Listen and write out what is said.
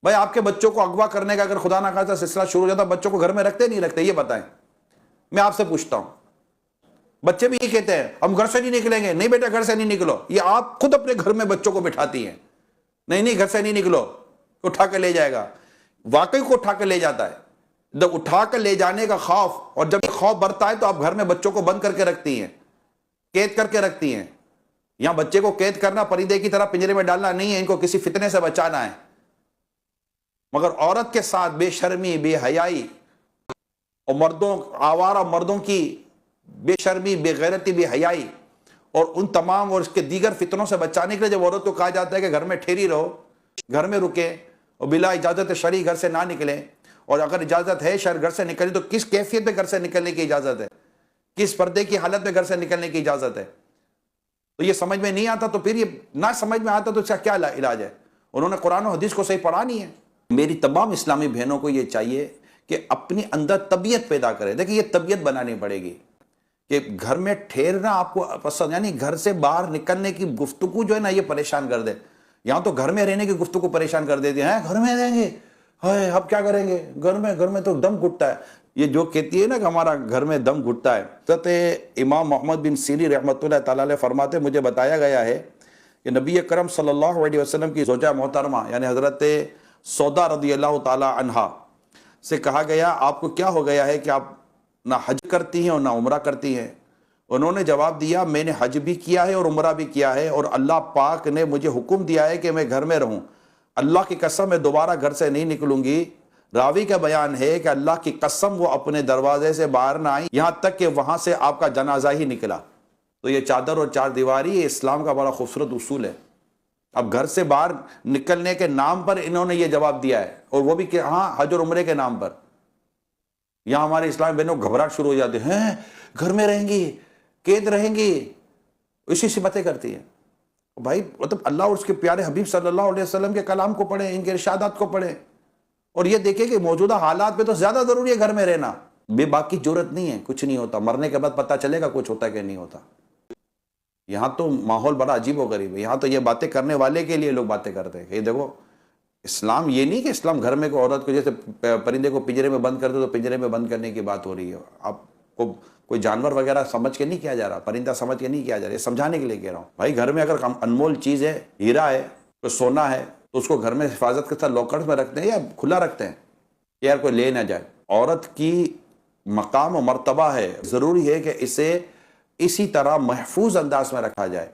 بھائی آپ کے بچوں کو اغوا کرنے کا اگر خدا نہ خواستہ سلسلہ شروع ہو جاتا، بچوں کو گھر میں رکھتے نہیں رکھتے؟ یہ بتائیں، میں آپ سے پوچھتا ہوں۔ بچے بھی یہ کہتے ہیں ہم گھر سے نہیں نکلیں گے۔ نہیں بیٹا، گھر سے نہیں نکلو، یہ آپ خود اپنے گھر میں بچوں کو بٹھاتی ہیں، نہیں نہیں گھر سے نہیں نکلو، اٹھا کے لے جائے گا۔ واقعی کو اٹھا کے لے جاتا ہے۔ جب اٹھا کے لے جانے کا خوف، اور جب یہ خوف برتا ہے تو آپ گھر میں بچوں کو بند کر کے رکھتی ہیں، قید کر کے رکھتی ہیں۔ یہاں بچے کو قید کرنا پرندے کی طرح پنجرے میں ڈالنا نہیں ہے، ان کو کسی فتنے سے بچانا ہے۔ مگر عورت کے ساتھ بے شرمی، بے حیائی، اور مردوں، آوارہ مردوں کی بے شرمی، بے غیرتی، بے حیائی، اور ان تمام اور اس کے دیگر فتنوں سے بچانے کے لیے جب عورت کو کہا جاتا ہے کہ گھر میں ٹھہری رہو، گھر میں رکے، اور بلا اجازت شرعی گھر سے نہ نکلیں، اور اگر اجازت ہے شرع گھر سے نکلنے تو کس کیفیت میں گھر سے نکلنے کی اجازت ہے، کس پردے کی حالت میں گھر سے نکلنے کی اجازت ہے، تو یہ سمجھ میں نہیں آتا، تو پھر یہ نہ سمجھ میں آتا تو اس کا کیا علاج ہے؟ انہوں نے قرآن و حدیث کو صحیح پڑھا نہیں ہے۔ میری تمام اسلامی بہنوں کو یہ چاہیے کہ اپنی اندر طبیعت پیدا کریں۔ دیکھیں یہ طبیعت بنانی پڑے گی کہ گھر میں ٹھہرنا آپ کو پسند، یعنی گھر سے باہر نکلنے کی گفتگو جو ہے نا یہ پریشان کر دے۔ یہاں تو گھر میں رہنے کی گفتگو پریشان کر دیتی ہے، گھر میں رہیں گے، ہائے اب کیا کریں گے، گھر میں تو دم گھٹتا ہے۔ یہ جو کہتی ہے نا کہ ہمارا گھر میں دم گھٹتا ہے، حضرت امام محمد بن سیرین رحمۃ اللہ تعالیٰ علیہ فرماتے مجھے بتایا گیا ہے کہ نبی کرم صلی اللہ علیہ وسلم کی زوجہ محترمہ یعنی حضرت سودا رضی اللہ تعالی عنہا سے کہا گیا آپ کو کیا ہو گیا ہے کہ آپ نہ حج کرتی ہیں اور نہ عمرہ کرتی ہیں؟ انہوں نے جواب دیا میں نے حج بھی کیا ہے اور عمرہ بھی کیا ہے، اور اللہ پاک نے مجھے حکم دیا ہے کہ میں گھر میں رہوں، اللہ کی قسم میں دوبارہ گھر سے نہیں نکلوں گی۔ راوی کا بیان ہے کہ اللہ کی قسم وہ اپنے دروازے سے باہر نہ آئی یہاں تک کہ وہاں سے آپ کا جنازہ ہی نکلا۔ تو یہ چادر اور چار دیواری یہ اسلام کا بڑا خوبصورت اصول ہے۔ اب گھر سے باہر نکلنے کے نام پر انہوں نے یہ جواب دیا ہے، اور وہ بھی کہ ہاں حج اور عمرے کے نام پر۔ یہاں ہمارے اسلامی بہنوں گھبراہٹ شروع ہو جاتی ہیں، گھر میں رہیں گی، قید رہیں گی، اسی سی باتیں کرتی ہیں۔ بھائی مطلب اللہ اور اس کے پیارے حبیب صلی اللہ علیہ وسلم کے کلام کو پڑھیں، ان کے ارشادات کو پڑھیں، اور یہ دیکھیں کہ موجودہ حالات میں تو زیادہ ضروری ہے گھر میں رہنا۔ بے باکی جرت نہیں ہے، کچھ نہیں ہوتا، مرنے کے بعد پتہ چلے گا کچھ ہوتا ہے کہ نہیں ہوتا۔ یہاں تو ماحول بڑا عجیب و غریب ہے، یہاں تو یہ باتیں کرنے والے کے لیے لوگ باتیں کرتے ہیں کہ یہ دیکھو اسلام یہ نہیں کہ اسلام گھر میں کوئی عورت کو جیسے پرندے کو پنجرے میں بند کر دو تو پنجرے میں بند کرنے کی بات ہو رہی ہے۔ آپ کو کوئی جانور وغیرہ سمجھ کے نہیں کیا جا رہا، پرندہ سمجھ کے نہیں کیا جا رہا، یہ سمجھانے کے لیے کہہ رہا ہوں۔ بھائی گھر میں اگر انمول چیز ہے، ہیرا ہے، کوئی سونا ہے، تو اس کو گھر میں حفاظت کے ساتھ لاکرز میں رکھتے ہیں یا کھلا رکھتے ہیں کہ یار کوئی لے نہ جائے؟ عورت کی مقام و مرتبہ ہے، ضروری ہے کہ اسے اسی طرح محفوظ انداز میں رکھا جائے۔